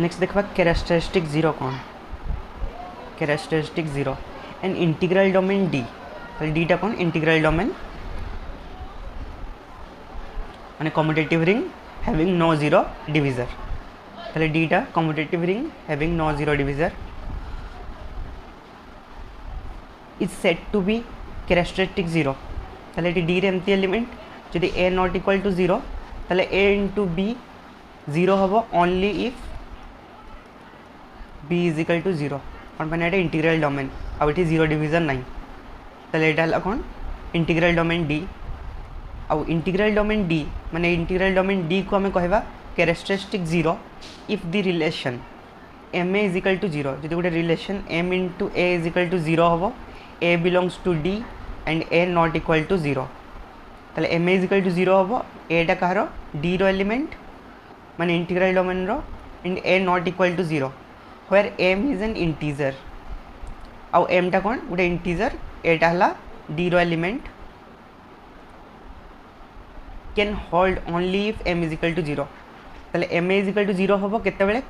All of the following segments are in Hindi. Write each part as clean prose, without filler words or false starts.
नेक्स्ट देखा कैरेक्टरिस्टिक जीरो कौन characteristic zero and integral domain D डीटा कौन इंटीग्रल डोमेन माने commutative ring having no zero divisor ताले डीटा commutative ring having no zero divisor is set to be characteristic zero ताले डी रे एमती एलिमेंट जदि a not equal to zero ताले ए इंटू बी जीरो हम only if b is equal to zero कौन पाने ये इंटीग्रल डोमेन अब ये जीरो डिविजन नहीं ताले ये कौन इंटीग्रल डोमेन डी आउ इंटीग्रल डोमेन डी माने इंटीग्रल डोमेन डी को हमें कहवा characteristic zero if the relation m a is equal to zero जो गोटे relation m into a is equal to zero हम a belongs to D and a not equal to zero ताले m a is equal to zero हम एटा कहार डी रो एलिमेंट माने इंटीग्रल डोमेन रो and a not equal to zero where m is an integer आउ m टा कौन गोटे इंटीजर एटा हला d रो element can hold only if m is equal to zero ताले m is equal to zero हम केतेबेले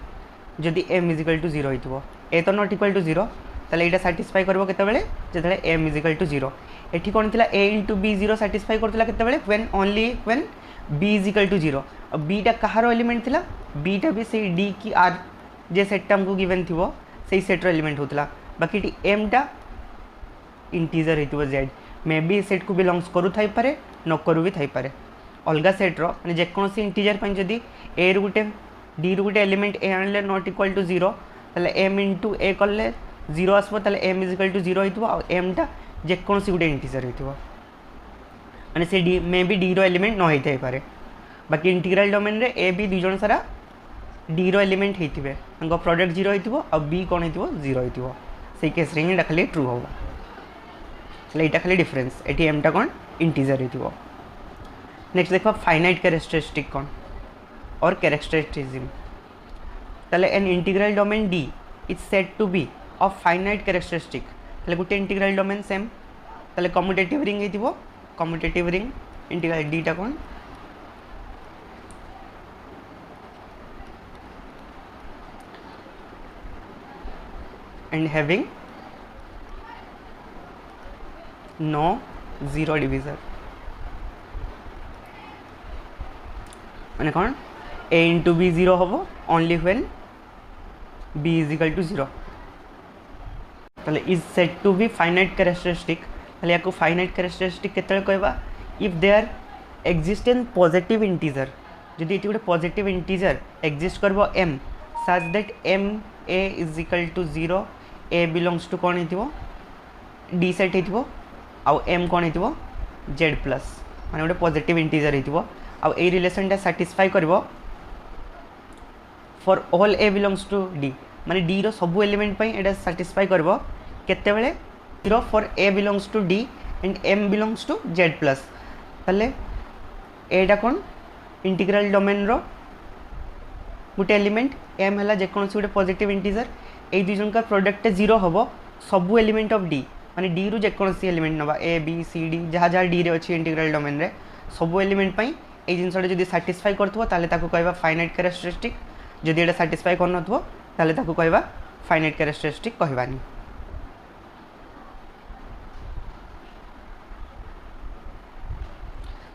जदि m is equal to zero होइतबो a तो नॉट इक्वल टू जीरो ताले एटा सैटिस्फाई करबो केतेबेले जदि m is equal to zero एठी कोन थिला a into b zero satisfy करथिला केतेबेले when only when b is equal to zero अब b टा कहारो एलिमेंट थिला b टा भी से d की r जे सेट आमको गिवन थी से सेट्र एलिमेंट होता बाकी एम टा इंटीजर हो जेड मे बी सेट को बिलोंग्स करू थाई पारे न करू भी थाई पारे अलग सेट्र माने जेकोसी इंटीजर पर जदि ए रु गोटे डी रु गोटे एलिमेंट ए आनले नॉट इक्वल टू जीरो ताले एम इंटू ए कले जीरो आसबो ताले m is equal to zero होइतबो आ एम टा जेकोसी गोटे इंटीजर होइतबो माने से डी मे बी डी रो एलिमेंट न होइथाई पारे बाकी इंटीग्रल डोमेन रे ए बी दुई जन सारा डी रो एलिमेंट होते प्रोडक्ट जीरो हो बी कौन हो जीरो हो से केस रे ही खाली ट्रू हम यहाँ खाली डिफरेंस ये एम टा कौन इंटीजर हो नेक्स्ट देखा फाइनाइट कैरेक्टरिस्टिक कौन और कैरेक्टरिस्टिज्म ताले an integral domain D is set to be of finite characteristic ताले गोटे इंटीग्रल डोमेन सेम ताले कम्यूटेटिव रिंग हो कम्यूटेटिव रिंग इंटीग्रल डी टा कौन and having no zero divisor माने कौन a इंटू बी जीरो हम only when b is equal to zero ताले is set to be finite characteristic ताले याको फाइनाइट कैरेक्टरिस्टिक केतले कहबा if there exist an positive integer जदि एटी गोटे पॉजिटिव इंटीजर एक्जिस्ट करबो m such that m a is equal to zero a belongs to कौन हो डी सेट हो आउ एम कौन हो जेड प्लस माने गोटे पॉजिटिव इंटीजर हो आउ ए रिलेशन टा सैटिस्फाई करबो for all a belongs to D माने डी रो सब एलिमेंट पई एटा सैटिस्फाई करबो केतेबेले zero for a belongs to D and m belongs to Z plus ताले एटा कौन इंटीग्रल डोमेन रो गोटे एलिमेंट एम है जेकोसी गोटे पॉजिटिव इंटीजर ये दुई जन का प्रोडक्ट जीरो हम सबू एलिमेंट ऑफ डी माने डी रु जेकोसी एलिमेंट नवा ए बी सी डी जहाँ जहाँ डी रे अच्छी इंटीग्रल डोमेन रे सबू एलिमेंट पई ए जिनसटा जदि सैटिस्फाई करथबो ताले ताको कहबा फाइनाइट कैरेक्टरिस्टिक जदि एटा सैटिस्फाई करनथबो ताले ताको कहबा फाइनाइट कैरेक्टरिस्टिक कहबानी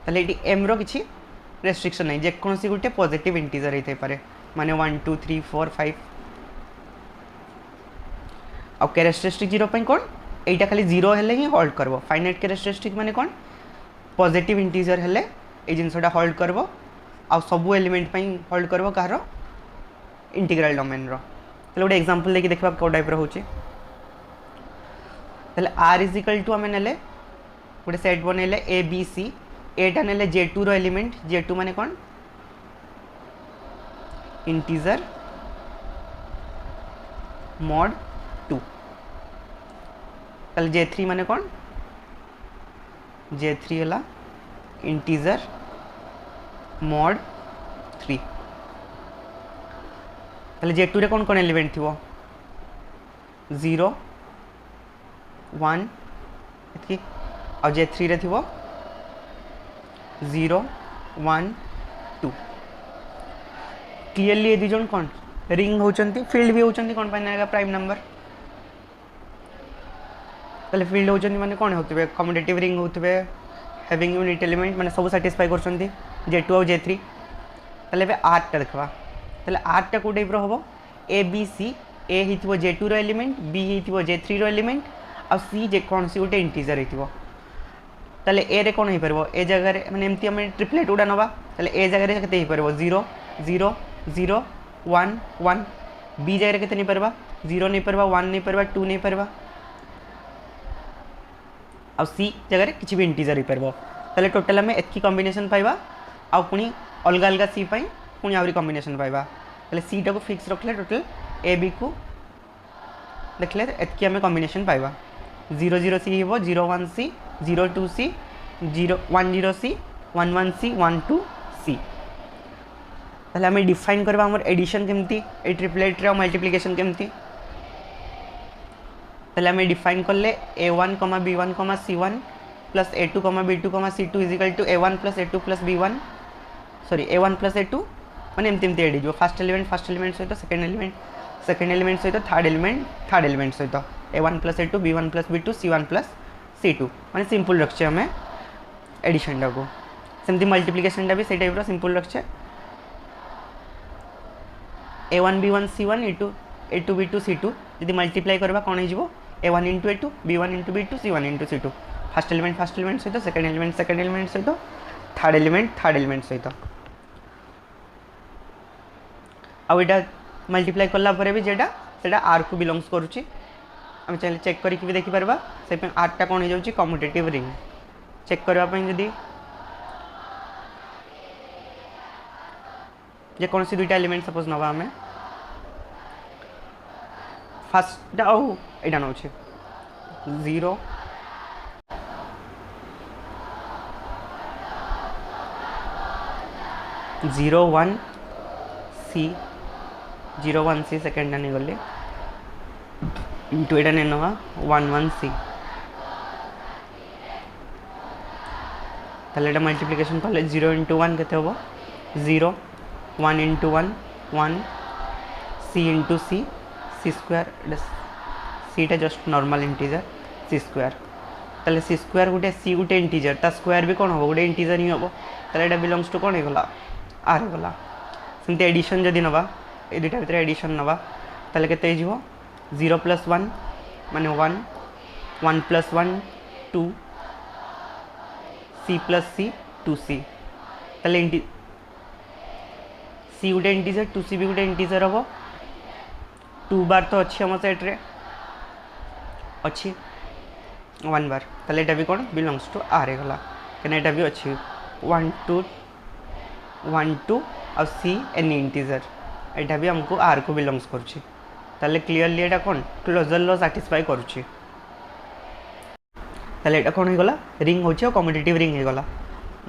ताले एटी एम रो किछि रेस्ट्रिक्शन नहीं जेकोसी गोटे पॉजिटिव इंटीजर होइथै पारे माने 1 2 3 4 5 अब कैरेक्टरिस्टिक जीरो पे कौन एटा खाली जीरो हेले ही होल्ड करबो फाइनाइट कैरेक्टरिस्टिक माने कौन पॉजिटिव इंटीजर हेले ए जिनसटा होल्ड करबो आ सबु एलिमेंट पे होल्ड करबो कहारो इंटीग्रल डोमेन रो तले गोटे एग्जांपल लेके देखबा को टाइप रो होची तले r इज इक्वल टू हमें नेले गोटे सेट बनेले ए बी सी एटा नेले J2 रो एलिमेंट J2 माने कौन इंटीजर मॉड 2 ताले J3 माने कौन J3 हला इंटीजर मॉड 3 ताले J2 रे कौन कौन एलिमेंट थी 0 1 इतकी और J3 रे थी 0 1 2 क्लियरली ये दुई जन कौन रिंग होचंती फील्ड भी होचंती कोन पाइन आएगा प्राइम नंबर ताले फील्ड होचंती माने कोन होतबे कम्यूटेटिव रिंग होतबे हैविंग यूनिट एलिमेंट माने सब सैटिस्फाई करचंती J2 और J3 ताले बे R टा देखबा ताले R टा को टाइप रो हबो A B C A हितबो J2 रो एलिमेंट B हितबो J3 रो एलिमेंट और C जे कोन सी उटे इंटीजर हितबो ताले A रे कोन हे परबो ए जगह रे माने एमती हम ट्रिपलेट उडा नबा ताले A जगह रे केते हे परबो 0 0 0 1 1 B जगह रे केते नहीं परबा 0 नहीं परबा 1 नहीं परबा 2 नहीं परबा आ सी जगह रे किछि भी इंटीजर ही परबो ताले टोटल हमें एतकी कॉम्बिनेशन पाइबा आ पुनी अलग अलग सी पाई पुनी आवरी कॉम्बिनेशन पाइबा ताले सी टा को फिक्स रखले टोटल ए बी को देखले एतकी हमें कॉम्बिनेशन पाइबा 0 0 सी हेबो 0 1 सी 0 2 सी 0 1 0 सी 1 1 सी 1 2 सी ताले हमें डिफाइन करबा हमर एडिशन केमती ए ट्रिपलेट रे मल्टीप्लिकेशन केमती ताले हमें डिफाइन करले a1 b1 c1 plus a2 b2 c2 is equal to a1 plus a2 plus b1 sorry a1 plus a2 माने एमती एमती एडी जो फर्स्ट एलिमेंट सहित सेकंड एलिमेंट सहित थर्ड एलिमेंट सहित a1 plus a2 b1 plus b2 c1 plus c2 माने सिंपल रखछे हमें एडिशन टा को सेमती मल्टीप्लिकेशन टा भी से टाइप रो simple रखछे a1 b1 c1 a2 b2 c2 यदि मल्टीप्लाई करबा कोन हे जिवो a1 into a2 b1 into b2 c1 into c2 first element सहित सेकंड एलिमेंट सहित थर्ड एलिमेंट सहित आ एटा मल्टीप्लाई करला परे भी जेटा सेटा r को बिलोंग्स करूची हम चले चेक करी कि भी देखि परबा से पे r टा कोन हे जाउची कम्यूटेटिव रिंग चेक करबा पई यदि जे कोन सी दुईटा एलिमेंट सपोज नबा हमें फर्स्ट आउ एटा नउची 0 0 1 C 0 1 C सेकेंड आने गले इंटू एटा ने नवा 1 1 C ताले एटा मल्टीप्लिकेशन करले 0 into 1 केते होबो 0 1 into 1 1 C into C C square C टा just normal integer C square ताले C स्क्वायर गुटे C गुटे इंटीजर ता स्क्वायर भी कोन होबो गुटे इंटीजर ही होबो ताले एटा बिलोंग्स टू कोन हे गला आर गला सेमती एडिशन जदि नवा ए दुटा भीतर एडिशन नवा ताले केते हिजो 0 प्लस 1 माने 1 1 plus 1 2 C plus C 2C ताले C गुटे इंटीजर 2C भी गुटे इंटीजर हबो 2 बार तो अच्छी हम सेट रे अच्छी 1 बार ताले एटा भी कोन बिलोंग्स टू आर गला कने एटा भी अच्छी 1 2 1 2 और C एनी इंटीजर एटा भी हमको R को बिलोंग्स करछि ताले क्लियरली एटा कोन क्लोजर लो सैटिस्फाई करछि ताले एटा कोन हे गला रिंग होछि और कम्यूटेटिव रिंग हे गला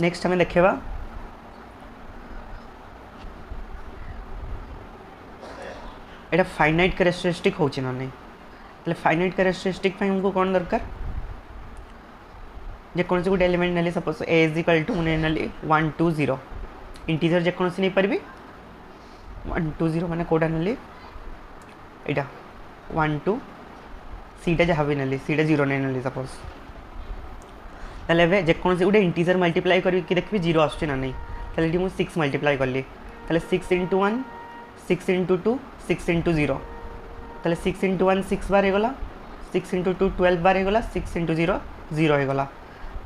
नेक्स्ट हमें देखेबा एटा फाइनाइट कैरेक्टरिस्टिक होछि ना नहीं ताले फाइनाइट कैरेक्टरिस्टिक पे हमको कोन दरकार जे कोन से गुड एलिमेंट नली suppose a is equal to नली 1 2 0 इंटीजर जे कोन से नहीं परबी 1 2 0 माने कोडा नली एटा 1 2 C टा जहाबी नली C टा 0 नहीं नली सपोज ताले बे जे कोन से गुड इंटीजर मल्टीप्लाई करबी कि देखबी 0 आछे ना नहीं ताले डी मु 6 मल्टीप्लाई करली ताले 6 into 1 6 into 2 6 into 0 ताले 6 into 1 6 बार हे गला 6 into 2 12 बार हे गला 6 into 0 0 हे गला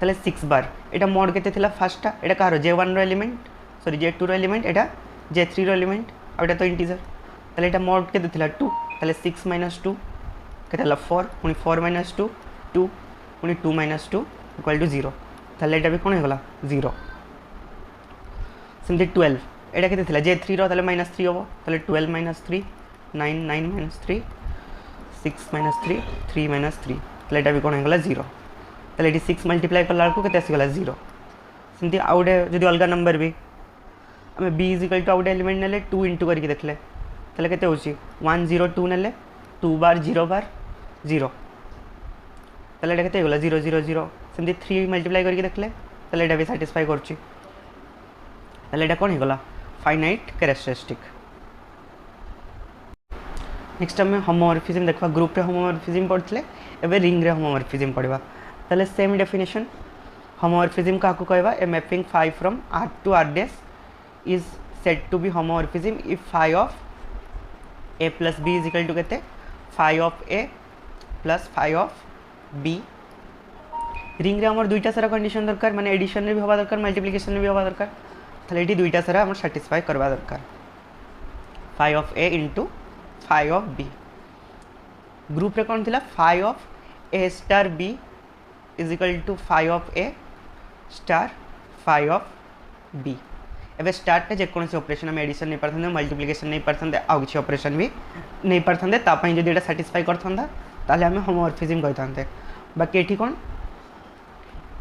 ताले 6 बार एटा मोड केते थिला फर्स्ट टा एटा कार J1 रो एलिमेंट सॉरी J2 रो एलिमेंट एटा J3 रो एलिमेंट आ एटा तो इंटीजर ताले एटा मोड केते थिला 2 ताले 6 - 2 केतेला 4 पुनी 4 - 2 2 पुनी 2 - 2 इक्वल टू 0 ताले एटा भी कोन हे गला 0 सिंपली 12 एटा केते थिला J3 रो ताले -3 होबो ताले 12 - 3 9 9 - 3 6 - 3 3 - 3 ताले एटा भी कोन हे गला 0 ताले एटी 6 मल्टीप्लाई करला को केते आसी गला 0 सिंपली आउडे जदि अलगा नंबर भी हमें b इज इक्वल टू आउडे एलिमेंट नेले 2 इंटू करके देखले ताले केते होची 1 0 2 नेले 2 बार 0 बार 0 ताले एटा केते गला 0 0 0 सिंपली 3 मल्टीप्लाई करके देखले ताले एटा भी सैटिस्फाई करची ताले एटा कोन हे गला फाइनाइट कैरेक्टरिस्टिक नेक्स्ट आम होमोमॉर्फिज्म देखा ग्रुप रे होमोमॉर्फिज्म पढ़ते एवं रिंग रे होमोमॉर्फिज्म पढ़ा ताले सेम डेफिनेशन होमोमॉर्फिज्म क्या कहवा a mapping phi from R to R dash is set to be homomorphism if phi of a plus b is equal to केते phi of a plus phi of b ring रे हमर दुईटा सारा कंडीशन दरकार माने एडिशन रे भी हवा दरकार मल्टीप्लिकेशन रे भी हवा दरकार ताले एटी दुईटा सारा हमर सैटिस्फाई करवा दरकार phi of A into phi of B group रे कौन थिला phi of A star B is equal to phi of A star phi of B एवं स्टार्ट जेकोसी ऑपरेशन आम एडिशन नहीं पारते मल्टीप्लिकेशन नहीं पारते आउ किसी ऑपरेशन भी नहीं पारते तापाई जब यहाँ साटिस्फाई करता ताले आम होमोमॉर्फिज्म कहते बाकी ये कौन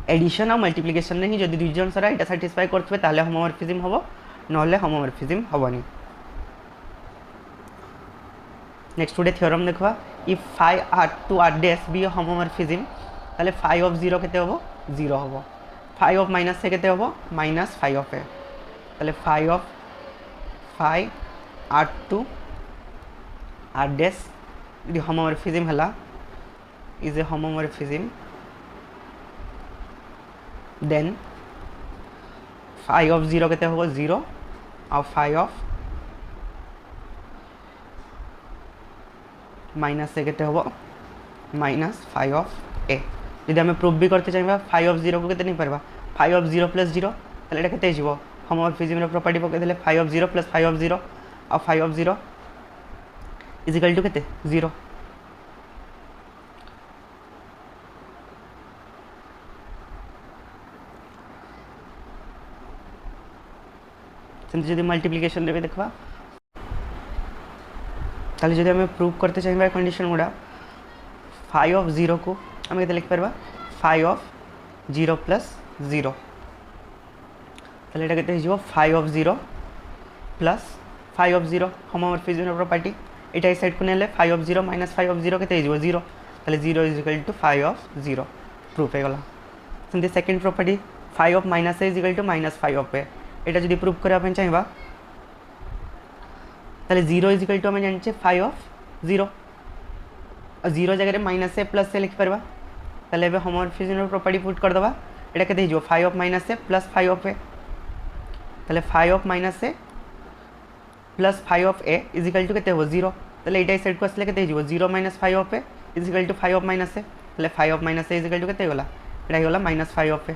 एडिशन और मल्टीप्लिकेशन नहीं जब दुई जन सारा यहाँ साटिस्फाई करते ताले होमोमॉर्फिज्म हम ना होमोमॉर्फिज्म हेनी नेक्स्ट गोटे थ्योरम देखा if phi R to R dash be homomorphism ताले फाई ऑफ जीरो केते होबो जीरो होबो फाई ऑफ माइनस से केते होबो माइनस फाई ऑफ ए ताले phi of phi R to R dash यदि होमोमॉर्फिज्म हला is a homomorphism then phi of zero केते होबो जीरो और फाई ऑफ माइनस से केते होबो माइनस फाई ऑफ ए यदि आम प्रूफ भी करते चाहिए फाई ऑफ जीरो को केते नहीं पारबा phi of zero plus zero ताले एटा केते हिजबो होमोमॉर्फिज्म प्रॉपर्टी पकईदे phi of zero plus phi of zero और phi of zero is equal to केते जीरो जब मल्टीप्लिकेशन भी देखा ताले जब आम प्रूफ करते चाहिए कंडीशन गुड़ा फाई ऑफ जीरो को आम के लिख पार phi of zero plus zero ताले एटा केते हिजबो phi of zero plus phi of zero homomorphism property एटा साइड को नेले phi of zero minus phi of zero केते हिजबो जीरो ताले zero is equal to phi of zero proof हो गला सेमती second property phi of minus a is equal to minus phi of a एटा जदि प्रूफ करबा चाहिए ताले जीरो इज इक्वल टू आम जाने फाई ऑफ जीरो जीरो जगह माइनस ए प्लस ए लिख पार ताले होमोमॉर्फिज्म प्रॉपर्टी पुट करदे एटा केते हिजबो phi of minus a plus phi of ए ताले phi of minus a plus phi of a is equal to केते हो जीरो ताले एटा साइड को आसले केते हिजबो zero minus phi of a is equal to phi of minus a ताले phi of minus a is equal to केते होला एटा होला माइनस फाई ऑफ ए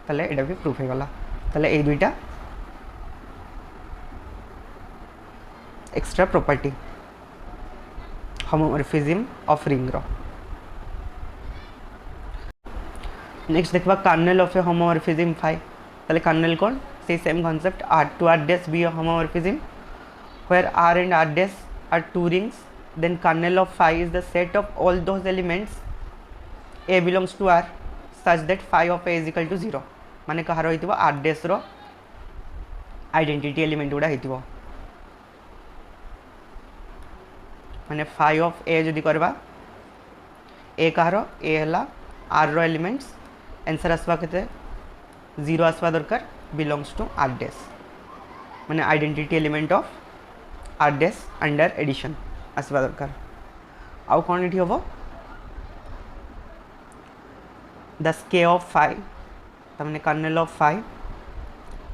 ताले एटा भी प्रूफ हो गला ताले ए दुईटा extra property homomorphism of ring रो नेक्स्ट देखबा kernel of a homomorphism phi ताले कर्नेल कौन से same concept R to R dash be homomorphism where r and r dash are two rings then kernel of phi is the set of all those elements a belongs to r such that phi of a is equal to 0 माने कहार होइतिबो r dash रो आइडेंटिटी एलिमेंट गुडा होइतिबो माने phi of a जदि करबा a कहार a हला r रो एलिमेंट्स आंसर आसबा केते 0 आसबा दरकार belongs to r dash माने identity element of R dash under addition आसवा दरकार आउ कौन ये हम द स्के ऑफ फाई तमने kernel of phi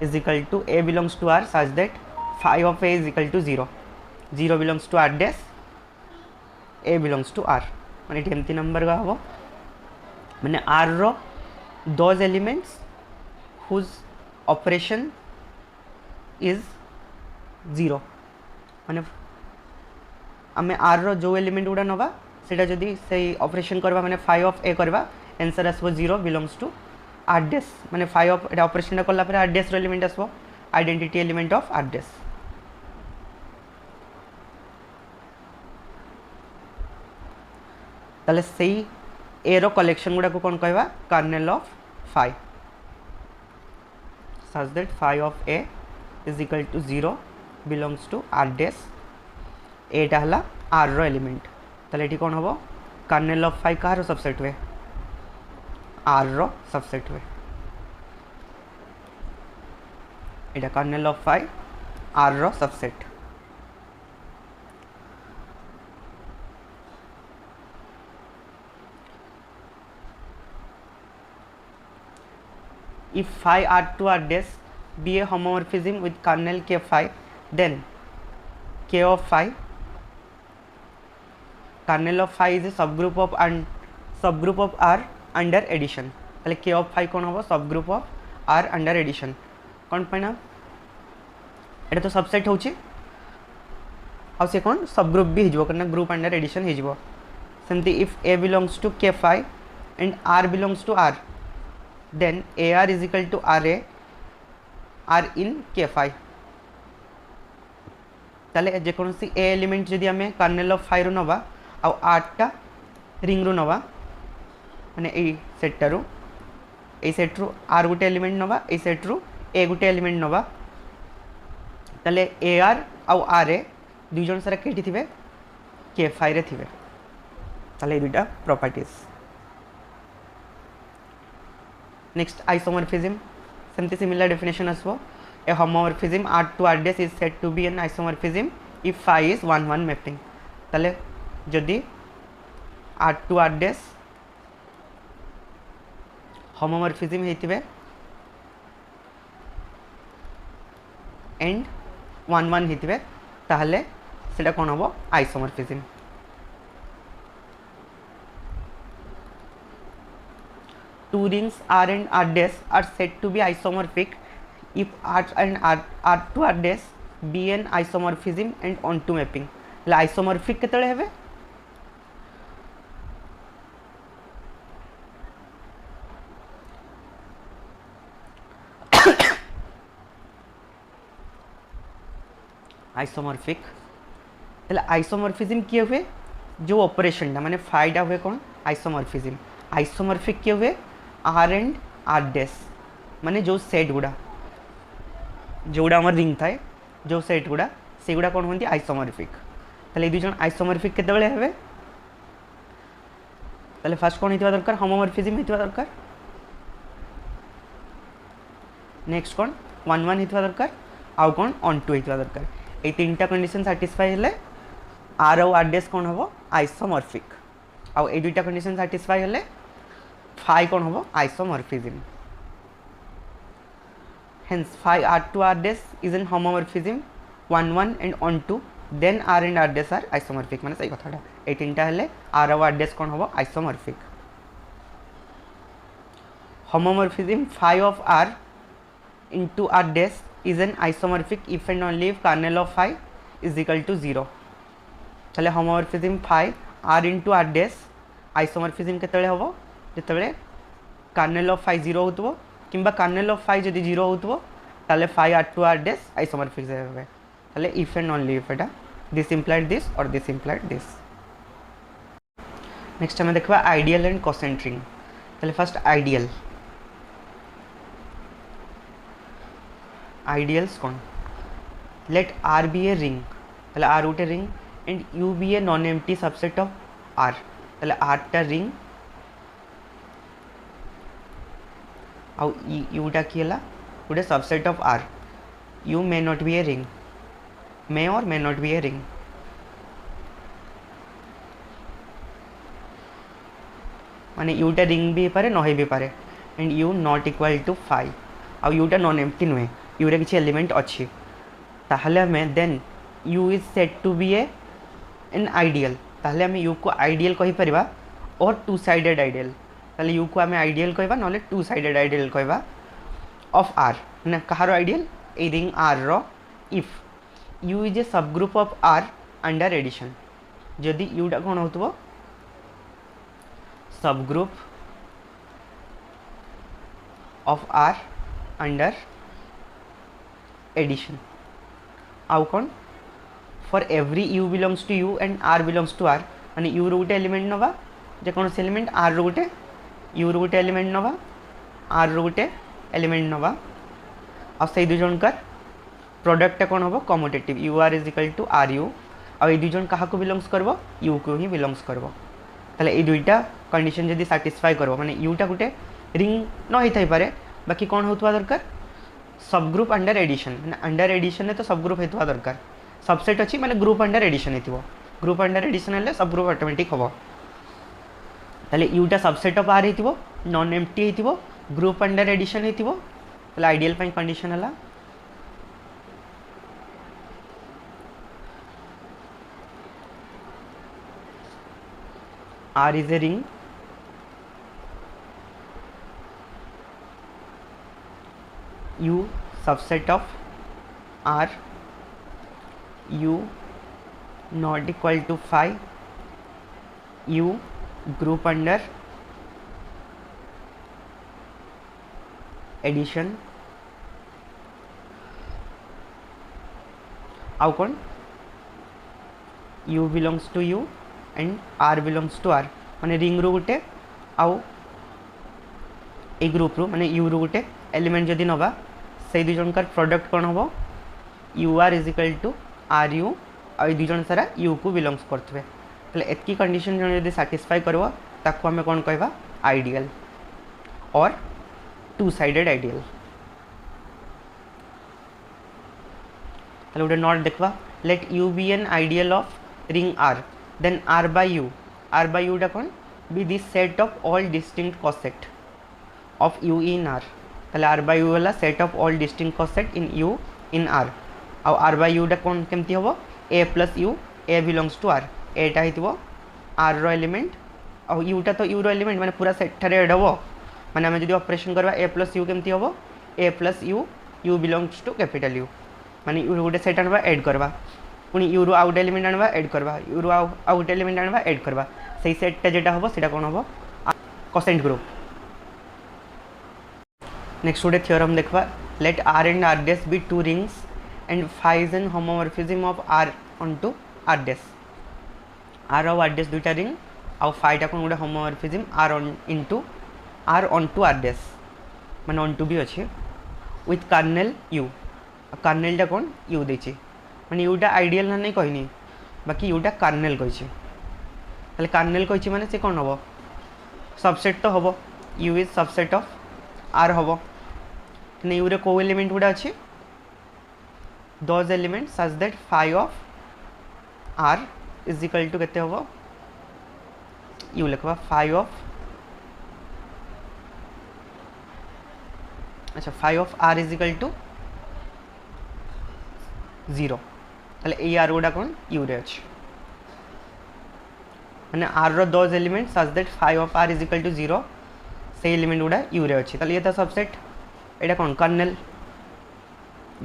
is equal to a belongs to R such that phi of a is equal to zero zero belongs to R dash A belongs to R माने एमती नंबर का हम माने आर रो those elements whose operation is zero माने आम आर रो जो एलिमेंट गुड़ा नवा सेटा जदि से ऑपरेशन करबा माने फाई ऑफ ए करबा आंसर आसबो zero belongs to R dash माने फाई ऑफ एटा ऑपरेशन करला पर आर डैश रो एलिमेंट आसबो identity element of R dash ताले सेही ए रो कलेक्शन गुड़ा को कोन कहबा kernel of phi such that phi of a is equal to 0 belongs to R dash एटा हला आर रो एलिमेंट ताले एठी कोन हबो कर्नेल ऑफ फाई कार सबसेट हुए आर रो सबसेट हुए एटा कर्नेल ऑफ फाई आर रो subset if phi R2 R dash be a homomorphism with kernel K phi, then K of phi, kernel of phi is a subgroup of R under addition. তাহলে K of phi কোন হবো subgroup of R under addition কোন পাই না এটা তো सबसेट होची आ से कोन सबग्रुप भी हिजबो करना ग्रुप अंडर एडिशन हिजबो सेमती if A belongs to K phi and R belongs to R, then AR is equal to RA R in K phi. তাহলে যে কোনসি A এলিমেন্ট যদি আমি कर्नल ऑफ phi रु नबा आ R टा रिंग रु नबा माने ए सेट रु ए सेट रु R गुटे एलिमेंट नबा ए सेट रु A गुटे एलिमेंट नबा ताले AR आउ RA दुई जन सारा केटी थिबे K phi रे थिबे ताले दुईटा प्रॉपर्टीज. नेक्स्ट आइसोमॉर्फिज्म सेमती similar definition आसबो A homomorphism R2 R dash is said to be an isomorphism if phi is 1-1 mapping. ताले जदि R2 R dash होमोमॉर्फिज्म हेतिबे एंड 1-1 हेतिबे ताहले सेटा कोन हबो isomorphism. Two rings R and R dash are said to be isomorphic if R and R2 R dash be an isomorphism and onto mapping. એટલે isomorphic કેતળે हेबे आइसोमॉर्फिक એટલે आइसोमॉर्फिज्म किए हुए जो ऑपरेशन माने फाइडा हुए कौन आइसोमॉर्फिज्म. आइसोमॉर्फिक किए हुए R एंड R डैश माने जो सेट गुड़ा जोड़ा आम रिंग थाए जो सेट गुड़ा से गुड़ा कौन होती आइसोमॉर्फिक. ताले दुई जन आइसोमॉर्फिक केतबेले हेबे ताले फर्स्ट कौन हेतिबा दरकार होमोमॉर्फिज्म हेतिबा दरकार. नेक्स्ट कौन 1-1 हेतिबा दरकार आउ कौन ऑन2 हेतिबा दरकार. ए तीनटा कंडीशन सैटिस्फाई हेले R और R डैश कौन हबो आइसोमॉर्फिक आउ ए दुईटा कंडीशन सैटिस्फाई हेले phi कौन हबो isomorphism. Hence phi R2 R dash is an homomorphism 1-1 and on2, then R and R dash are isomorphic. माने सही कथाटा ए तीनटा हेले R और R dash कौन हबो isomorphic. Homomorphism phi of R into R dash is an isomorphic if and only if kernel of phi is equal to 0. ताले homomorphism phi R into R dash isomorphism केतळे हबो जेतबेले कर्नेल ऑफ phi 0 होतबो किंबा कर्नेल ऑफ phi जदि 0 होतबो ताले phi R2 R dash isomorphic हेबे. ताले इफ एंड ओनली इफ एटा this implied this or this implied this. Next हम देखबा आइडियल एंड कोसेंट रिंग. ताले फर्स्ट आइडियल आइडियल्स कौन let R be a ring ताले R उटे ring and U be a non empty subset of R ताले R टा रिंग आउ यूटा किला गोटे subset of R. U may not be a ring, may or may not be a ring. माने यूटा रिंग भी पारे न भी पारे and U not equal to phi आउ यूटा नॉन एम्प्टी नुहे यूरे किसी एलिमेंट अच्छी ताहले हमें then U is set to be an ideal. ताहले हमें U को आइडियल कहि परिबा और टू साइडेड आइडियल. ताले U को आमे आइडियल कहबा नले टू साइडेड आइडियल कहबा ऑफ R ना कहार आइडियल ए रिंग R रो if U is a subgroup of R under addition. जदि U टा कोन होतबो subgroup of R under addition आउ कौन for every U belongs to U and R belongs to R माने U रो गोटे एलिमेंट नबा जे कौन से एलिमेंट R रो गोटे U रो गोटे एलिमेंट नबा R रो गोटे एलिमेंट नबा आ से दुई जनकर प्रोडक्ट कौन हम commutative UR is equal to RU आ दुई जन क्या बिलोंग्स करबो U को ही बिलोंग्स करबो. ताले ए दुईटा कंडीशन जदि सैटिस्फाई करबो माने U टा गोटे रिंग न होई थाई पारे बाकी कौन होतबा दरकार सबग्रुप अंडर एडिशन माने अंडर एडिशन है तो सबग्रुप हेतबा दरकार. सबसेट अछि माने ग्रुप अंडर एडिशन हेतिबो ग्रुप अंडर एडिशन हेले सबग्रुप ऑटोमेटिक हबो. ताले U टा सबसेट ऑफ R हेतिबो नॉन एम्प्टी हेतिबो ग्रुप अंडर एडिशन हेतिबो ताले आइडियल पाई कंडीशन हला R is a ring U subset of R U not equal to phi U group under addition आउ कौन U belongs to U and R belongs to R माने रिंग रू गोटे आउ ए ग्रुप रू माने U रू गोटे एलिमेंट जदि नवा से दुई जनकार प्रोडक्ट कौन हम U R is equal to R U आ दुई जन सारा यू को बिलोंग्स करते ताले एतकी कंडीशन जन यदि सैटिस्फाई करबो ताको हमें कौन कहबा आइडियल और टू साइडेड आइडियल ताले गोटे नोट देखबा let U be an ideal of ring R then R by U टा कौन be this set of all distinct coset of U in R ताले आर बाय यू वाला set of all distinct coset in U in R R by U टा कौन केमती हम a plus U a belongs to R एटा हितबो आर रो एलिमेंट और यूटा तो यू रो एलिमेंट माने पूरा सेट ठारे एड हबो माने हम जदि ऑपरेशन करबा ए प्लस यू केमती हबो a plus U belongs to capital U माने यू गोटे सेट आनबा ऐड करबा पुनी यू रो आउट एलिमेंट आनबा ऐड करबा यू रो आउट एलिमेंट आनबा ऐड करबा सेही सेटटा जेटा हबो सेटा कोन हबो कोसेंट ग्रुप नेक्स्ट गोटे थ्योरम देखबा let R and R dash be two rings and phi is an homomorphism of R onto R dash R और आर डैश दुईटा रिंग आउ फाइटा कोन गोटे homomorphism R on into R onto R dash माने ऑनटू भी अच्छे विथ कर्नेल यू कर्नेलटा कौन यू देछि माने यूटा आइडियल ना नहीं कहनी बाकी यूटा कर्नेल कहिछि ताले कर्नेल कहिछि माने से कोन हबो सबसेट तो हबो U is subset of R हबो ने यू रे को एलिमेंट गुडा अछि those element such that phi of R is equal to केते हबो यू लिखबा फाई ऑफ अच्छा phi of R is equal to 0 ताले ए आर गुडा कौन यू रे अछि माने आर रो those element such that phi of R is equal to 0 से एलिमेंट गुडा यू रे अछि ताले ये तो सबसेट एटा कौन kernel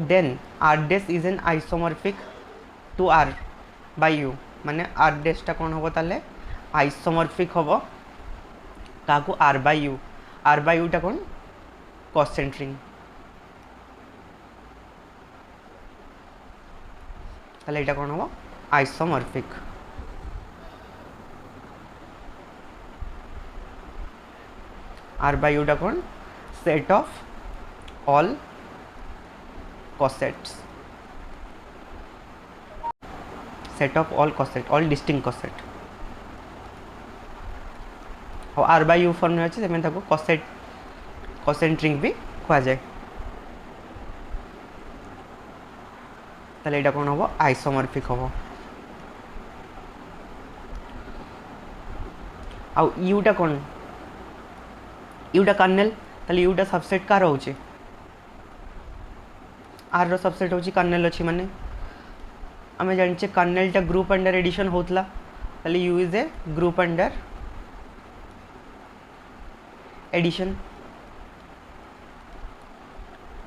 then R dash is an isomorphic to R by U माने आर डैश टा कौन हबो ताले आइसोमॉर्फिक हबो ताको आर बाय यू टा कौन कोसेंट रिंग ताले एटा कौन हबो आइसोमॉर्फिक आर बाय यू टा कौन set of all cossets set of all cossets all distinct cossets और आर बाय यू फॉर्म में अच्छे से मैं ताको कोसेंट रिंग भी कहा जाए ताले एटा कोन हबो आइसोमॉर्फिक हबो आउ यूटा कोन यूटा कर्नेल ताले यूटा सबसेट का रहउची आर रो सबसेट होची कर्नेल अछि माने आमे जानचे कर्नेल टा ग्रुप अंडर एडिशन होतला ताले U is a group under addition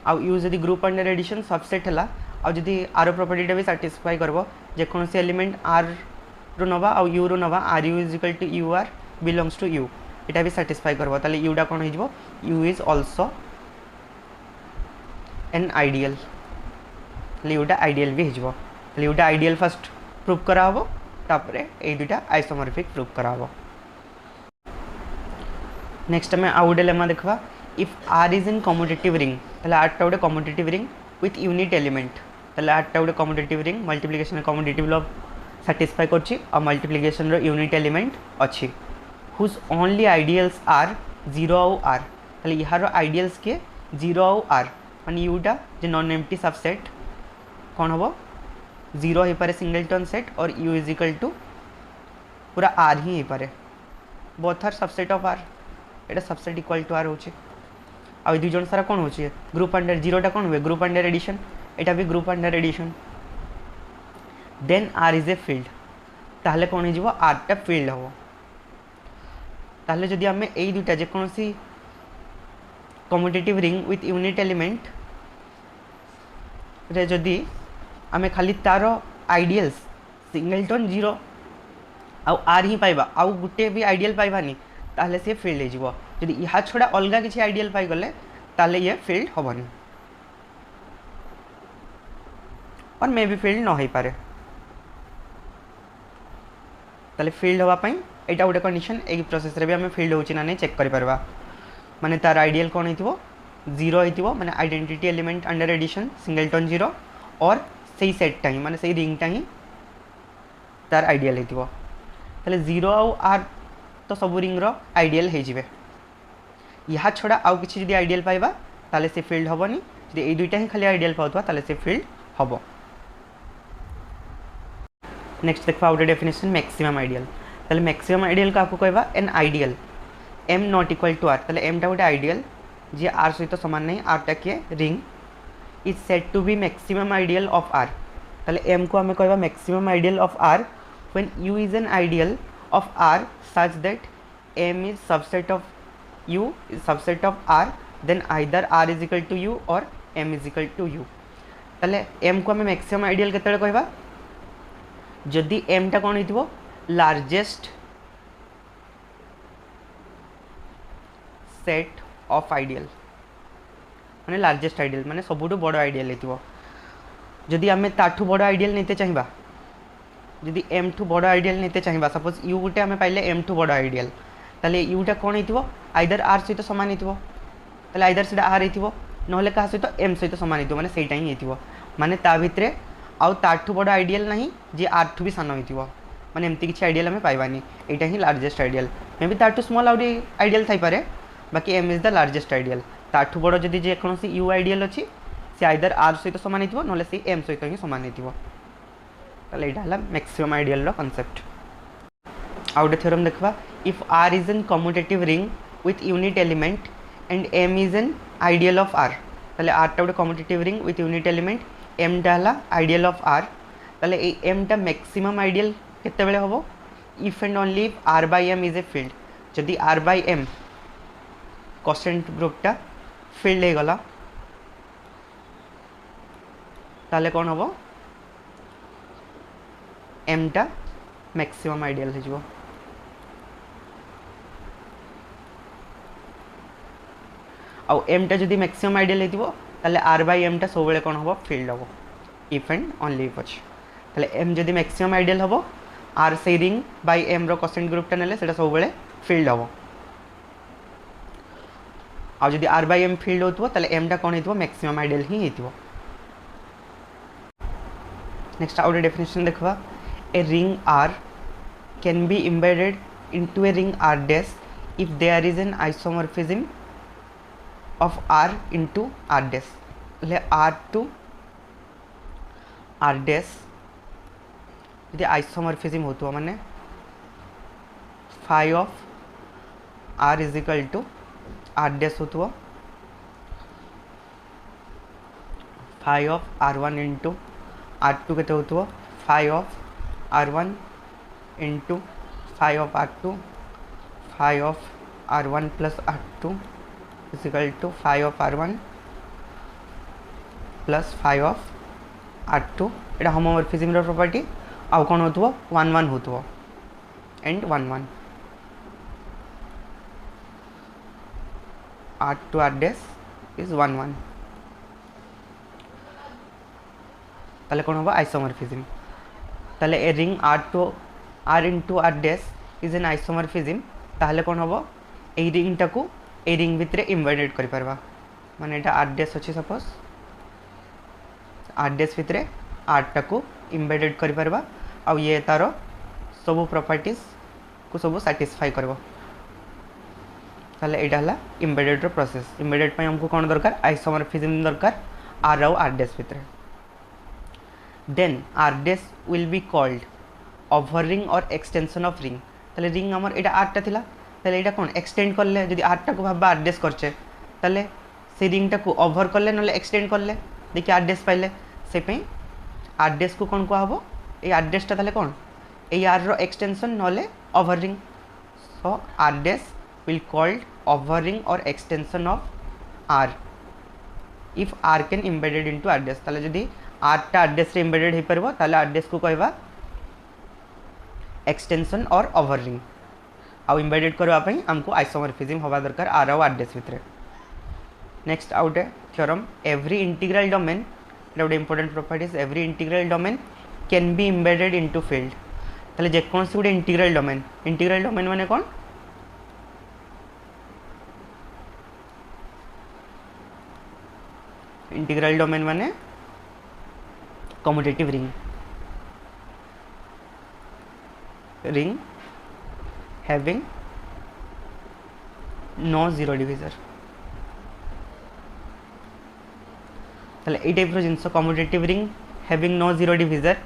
आउ यू जदि ग्रुप अंडर एडिशन सबसेट हला आउ जदि आर प्रॉपर्टी टा भी सैटिस्फाई करबो जे कोनसे एलिमेंट आर रो नवा आउ यू रो नवा R U is equal to U R belongs to U एटा भी सैटिस्फाई करबो ताले यूटा कोन हिजबो U is also an ideal यूटा आइडियल भी हिजबो यूटा आइडियल फर्स्ट प्रूव करा हबो तापरे ए दुटा आइसोमॉर्फिक प्रूव करा हबो नेक्स्ट में आउ गोटे लेमा देखबा if R is in commutative ring ताले आर टा गोटे commutative ring with unit element ताले आर टा गोटे commutative ring multiplication commutative law satisfy करछि और मल्टीप्लिकेशन रो यूनिट एलिमेंट अछि हुज ओनली आइडियल्स आर 0 और आर ताले यार आइडियल्स के 0 और आर माने यूटा जे नॉन एम्प्टी सबसेट कौन हम 0 हो पारे सिंगलटन सेट और यू इज इक्वल टू पूरा आर ही हो पारे both R subset of R एटा सबसेट इक्वल टू आर होचे आ दुई जन सारा कौन हो ग्रुप अंडर जीरोटा कौन हुए ग्रुप अंडर एडिशन एटा भी group under addition then R is a field ताहले कौन हो आरटा फील्ड हम ताहले जदि आम यही दुईटा जेकोसी commutative ring with unit element रे जदि आम खाली तार आइडियल्स सिंगलटन जीरो आउ आर ही पाइबा आउ गुटे भी आइडियल पाइबानी ताहले से फील्ड हो जदि या छड़ा अलग किसी आइडियल पाइगले ताहले ये फील्ड हेनी और मे भी फील्ड न हो पारे ताले फील्ड होगापाई यहाँ गोटे कंडीशन यही प्रोसेस रे भी आम फील्ड हो ना नहीं चेक करें माने तार आइडियल कौन हो जीरो हो माने identity element under addition singleton zero और सही सेटटा ही माने सही रिंगटा ही तार आइडियल हो जीरो आउ आर तो सब रिंग रो आइडियल हो या छड़ा आउ किसी जदि आइडियल पाइबा ताले से फील्ड हेनी जब ये दुईटा ही खाली आइडियल पाउथवा ताले से फील्ड हम नेक्स्ट देखा गोटे डेफिनेशन मैक्सिमम आइडियल ताले मैक्सिमम आइडियल क्या कहवा an ideal M not equal to R ताले एम टा गोटे आइडियल जी आर सहित सामान नहीं आरटा किए ring is set to be maximum ideal of R ताले एम को आम कहवा maximum ideal of R when U is an ideal of R such that M is subset of U is subset of R then either R is equal to U or M is equal to U ताले एम को आम मैक्सिमम आइडियल केते कहवा जदि एम टा कौन हो लार्जेस्ट सेट ऑफ आइडियल माने लार्जेस्ट आइडियल माने सबुठु बड़ आइडियल हो जदि आम ताठू बड़ आइडियल नहीं चाहिए जदि एम ठू बड़ आइडियल नहीं चाहिए सपोज यू गोटे आम पाइले एम ठू बड़ आइडियल ताले यूटा कौन हो आइदर आर सहित सामान हो आइदर से आर हो ना क्या सहित एम सहित सामान हो माने सेटा ही हो माने ता भितरे आउ ताठू बड़ आइडियल नहीं जी आर ठू भी सान हो माने एमती किसी आइडियल आम पाइबानी यहाँ ही लार्जेस्ट आइडियल मे बी ताठू स्मॉल आइडियल थी पारे बाकी M is the largest ideal ताठू बड़ जदि जेकोसी यू आइडियल अच्छी सी आइदर आर सहित सामान हो ना सी एम सहित ही सामान हो यहाँ मैक्सिमम आइडियल कॉन्सेप्ट आउ गोटे थ्योरम देखा if R is an commutative ring with unit element and M is an ideal of R ताले आर टा गोटे commutative ring with unit element M टा है आइडियल ऑफ आर ताले एम टा मैक्सिमम आइडियल केते हम if and only if R by M is a field जदि आर बाय एम कोसेंट ग्रुपटा फील्ड हो गला ताले कौन हम एम टा मैक्सिमम आइडियल हो आउ एम टा जदि मैक्सिमम आइडियल हो ताले आर बाय एम टा सब बेले कौन हम फील्ड हम इफ एंड ओनली इफ अच्छे ताले एम जदि मैक्सिमम आइडियल हम आर से रिंग बाय एम रो कोसेंट ग्रुपटा नेले सेटा सब बेले फील्ड हम आ जदि आर बाय एम फील्ड होतबो ताले एम टा कौन हो मैक्सिमम आइडियल ही होतबो नेक्स्ट आउट डेफिनेशन देखा a ring R can be embedded into a ring R dash if there is an isomorphism of R into R dash R to R dash यदि आइसोमॉर्फिज्म होतो माने phi of R is equal to R dash होतो phi of R one into R two के होतो phi of R one into phi of R two phi of R one plus R two is equal to phi of R one plus phi of R two यहाँ होमोमॉर्फिज्म प्रॉपर्टी आउ कौन हो 1 1 हो and 1 1 R to R dash is 1 1 ताले कौन हम आइसोमॉर्फिज्म ताले ए ring R to R into R dash is an isomorphism ताले कौन हम ए रिंगटा को ए रिंग भितर एम्बेडेड कर पारबा माने एटा आर डैश अच्छी सपोज आर डैश भितर आरटा को एम्बेडेड कर पारबा आ ये तार सब प्रॉपर्टीज को सब सैटिस्फाई करबो ताले एटा हला एम्बेडेड रो प्रोसेस एम्बेडेड पय हमको कोन दरकार आइसोमॉर्फिज्म दरकार आर और आर डैश भितर then R dash will be called over ring और एक्सटेंशन ऑफ रिंग ताले रिंग हमर एटा आरटा थिला ताले एटा कोन एक्सटेंड करले जदि आरटा को भाबा आर डैश करछे ताले से रिंगटा को ओभर कले ना एक्सटेंड कले देखिए एड्रेस पाइले से एड्रेस को कौन कहब ये एड्रेसटा ताले कौन ये आर रो एक्सटेंशन ना over ring so address will called over ring और extension of R if R can embedded into address ताले जदी आरटा एड्रेस रे एम्बेडेड हो परबो ताले एड्रेस को कहबा एक्सटेंशन और ओभर रिंग आउ एम्बेडेड करबा पई हमको आइसोमॉर्फिज्म होबा दरकार आर और एड्रेस भितरे नेक्स्ट आउट है थ्योरम एवरी इंटीग्रल डोमेन गोटे important properties every integral domain can be embedded into field ताले जेकोसी गोटे इंटीग्रल डोमेन माने कौन इंटीग्रल डोमेन माने commutative ring having no zero divisor ये टाइप जिनस commutative ring having no zero divisor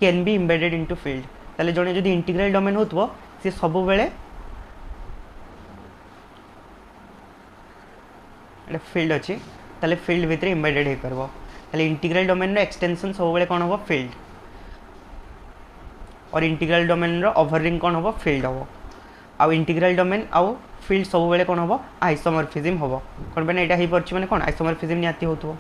can be embedded into field ताले जने जदि इंटीग्रल डोमेन होतबो से सब बेले एटा फील्ड अछि ताले फील्ड भितर एम्बेडेड हे परबो ताले इंटीग्रल डोमेन रो एक्सटेंशन सब बेले कोन होबो फील्ड और इंटीग्रल डोमेन रो ओभर रिंग कोन होबो फील्ड होबो आउ इंटीग्रल डोमेन आउ फील्ड सब बेले कोन होबो आइसोमॉर्फिज्म होबो कोन बने एटा हे परछि माने कोन आइसोमॉर्फिज्म नियाती होतबो